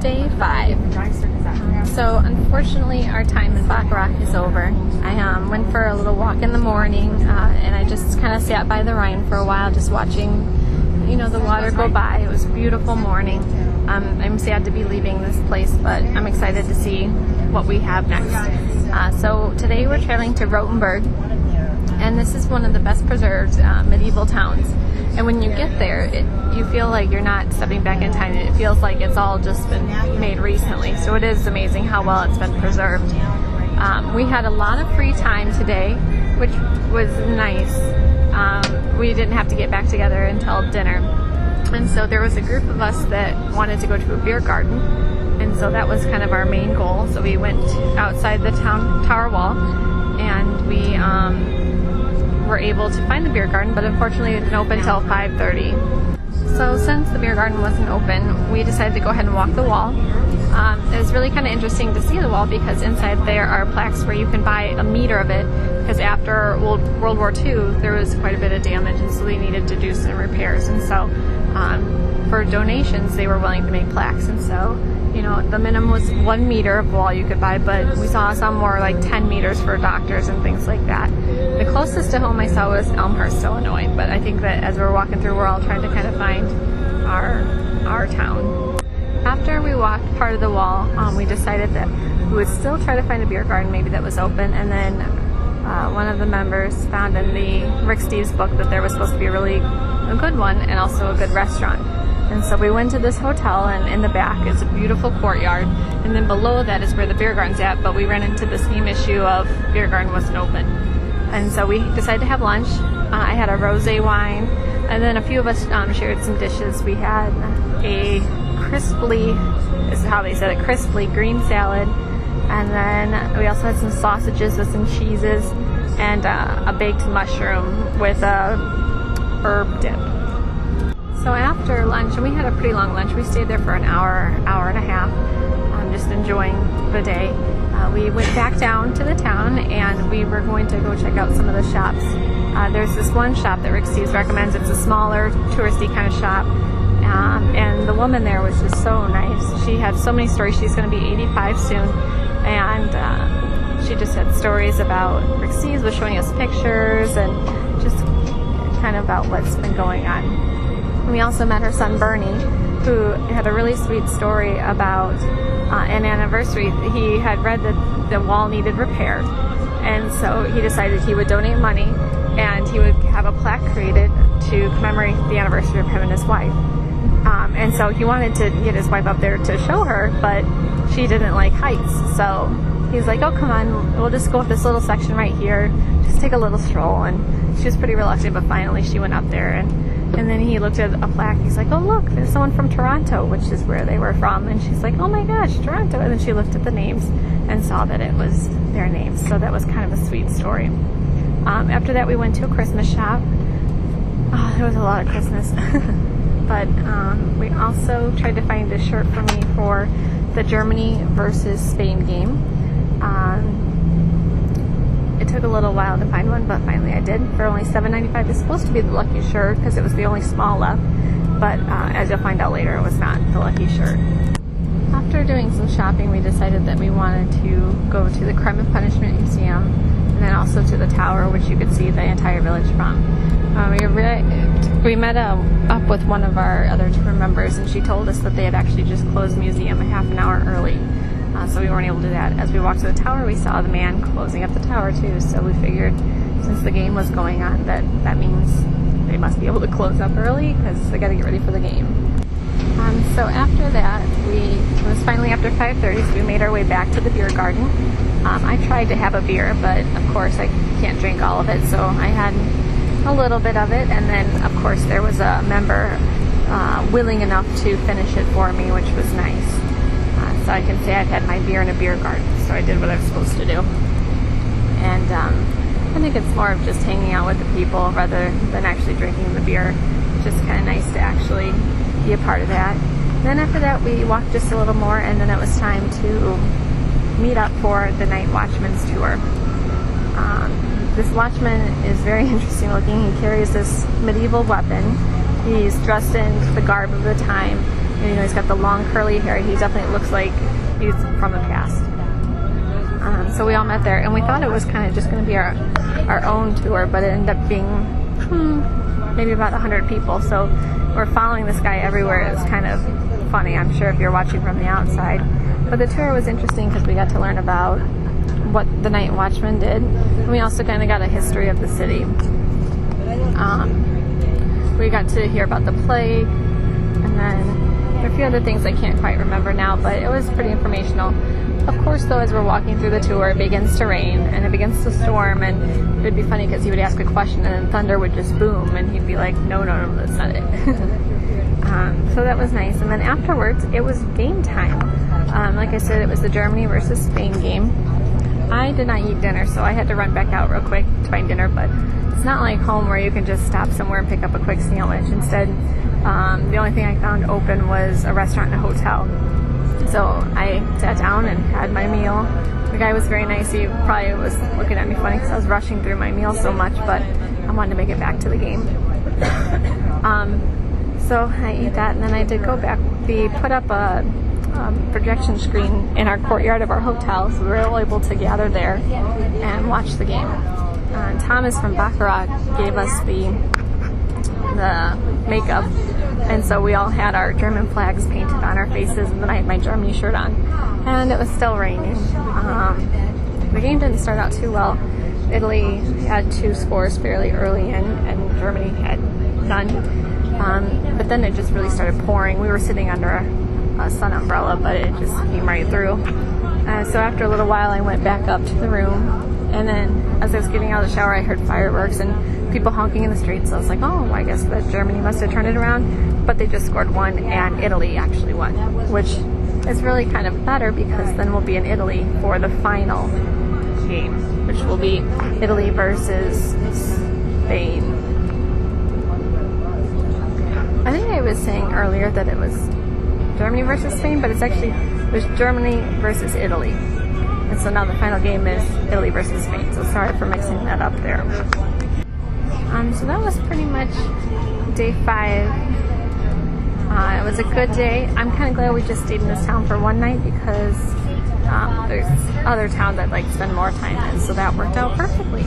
Day 5. So unfortunately our time in Bacharach is over. I went for a little walk in the morning and I just kind of sat by the Rhine for a while just watching the water go by. It was a beautiful morning. I'm sad to be leaving this place, but I'm excited to see what we have next. So today we're traveling to Rothenburg, and this is one of the best preserved medieval towns. And when you get there, you feel like you're not stepping back in time. It feels like it's all just been made recently. So it is amazing how well it's been preserved. We had a lot of free time today, which was nice. We didn't have to get back together until dinner. And so there was a group of us that wanted to go to a beer garden. And so that was kind of our main goal. So we went outside the tower wall, and we were able to find the beer garden, but unfortunately it didn't open until 5:30. So since the beer garden wasn't open, we decided to go ahead and walk the wall. It was really kind of interesting to see the wall because inside there are plaques where you can buy a meter of it, because after World War II there was quite a bit of damage, and so they needed to do some repairs, and so for donations they were willing to make plaques. And so the minimum was 1 meter of wall you could buy, but we saw some were like 10 meters for doctors and things like that. The closest to home I saw was Elmhurst, Illinois, but I think that as we're walking through, we're all trying to kind of find our town. After we walked part of the wall, we decided that we would still try to find a beer garden maybe that was open, and then one of the members found in the Rick Steves book that there was supposed to be a good one and also a good restaurant. And so we went to this hotel, and in the back is a beautiful courtyard, and then below that is where the beer garden's at, but we ran into the same issue of beer garden wasn't open. And so we decided to have lunch. I had a rosé wine, and then a few of us shared some dishes. We had a crisply, this is how they said it, crisply green salad, and then we also had some sausages with some cheeses, and a baked mushroom with a herb dip. So after lunch, and we had a pretty long lunch, we stayed there for an hour and a half, just enjoying the day. We went back down to the town, and we were going to go check out some of the shops. There's this one shop that Rick Steves recommends. It's a smaller, touristy kind of shop, and the woman there was just so nice. She had so many stories. She's going to be 85 soon, and she just had stories about Rick Steves, was showing us pictures and just kind of about what's been going on. We also met her son Bernie, who had a really sweet story about an anniversary. He had read that the wall needed repair, and so he decided he would donate money, and he would have a plaque created to commemorate the anniversary of him and his wife. And so he wanted to get his wife up there to show her, but she didn't like heights. So he's like, oh, come on, we'll just go with this little section right here, just take a little stroll. And she was pretty reluctant, but finally she went up there, and then he looked at a plaque. He's like, oh, look, there's someone from Toronto, which is where they were from. And she's like, oh my gosh, Toronto. And then she looked at the names and saw that it was their names. So that was kind of a sweet story. After that, we went to a Christmas shop. Oh, there was a lot of Christmas. But we also tried to find a shirt for me for the Germany versus Spain game. It took a little while to find one, but finally I did for only $7.95. It's supposed to be the lucky shirt because it was the only small left, but as you'll find out later, it was not the lucky shirt. After doing some shopping, we decided that we wanted to go to the Crime and Punishment Museum, and then also to the tower, which you could see the entire village from. We met up with one of our other tour members, and she told us that they had actually just closed the museum a half an hour early. So we weren't able to do that. As we walked to the tower, we saw the man closing up the tower too, so we figured since the game was going on that means they must be able to close up early because they got to get ready for the game. So after that, it was finally after 5:30, so we made our way back to the beer garden. I tried to have a beer, but of course I can't drink all of it, so I had a little bit of it, and then of course there was a member willing enough to finish it for me, which was nice. So I can say I've had my beer in a beer garden, so I did what I was supposed to do. And I think it's more of just hanging out with the people rather than actually drinking the beer. It's just kind of nice to actually be a part of that. Then after that we walked just a little more, and then it was time to meet up for the night watchman's tour. This watchman is very interesting looking. He carries this medieval weapon. He's dressed in the garb of the time, You know, he's got the long curly hair. He definitely looks like he's from the past. So we all met there, and we thought it was kind of just going to be our own tour, but it ended up being maybe about 100 people. So we're following this guy everywhere. It was kind of funny, I'm sure, if you're watching from the outside. But the tour was interesting because we got to learn about what the Night Watchman did, and we also kind of got a history of the city. We got to hear about the plague, and then a few other things I can't quite remember now, but it was pretty informational. Of course, though, as we're walking through the tour, it begins to rain and it begins to storm, and it'd be funny because he would ask a question and then thunder would just boom, and he'd be like, no, that's not it. So that was nice. And then afterwards, it was game time. Like I said, it was the Germany versus Spain game. I did not eat dinner, so I had to run back out real quick to find dinner, but it's not like home where you can just stop somewhere and pick up a quick sandwich. Instead, the only thing I found open was a restaurant and a hotel. So I sat down and had my meal. The guy was very nice. He probably was looking at me funny because I was rushing through my meal so much, but I wanted to make it back to the game. So I ate that, and then I did go back. We put up a projection screen in our courtyard of our hotel, so we were all able to gather there and watch the game. Thomas from Baccarat gave us the makeup, and so we all had our German flags painted on our faces, and then I had my Germany shirt on, and it was still raining. The game didn't start out too well. Italy had 2 scores fairly early in, and Germany had none. But then it just really started pouring. We were sitting under a sun umbrella, but it just came right through. So after a little while, I went back up to the room, and then as I was getting out of the shower, I heard fireworks and people honking in the streets. So I was like, oh, I guess that Germany must have turned it around. But they just scored 1, and Italy actually won, which is really kind of better because then we'll be in Italy for the final game, which will be Italy versus Spain. I think I was saying earlier that it was Germany versus Spain, but it was Germany versus Italy. And so now the final game is Italy versus Spain. So sorry for mixing that up there. So that was pretty much day 5. It was a good day. I'm kind of glad we just stayed in this town for one night because there's other towns I'd like to spend more time in. So that worked out perfectly.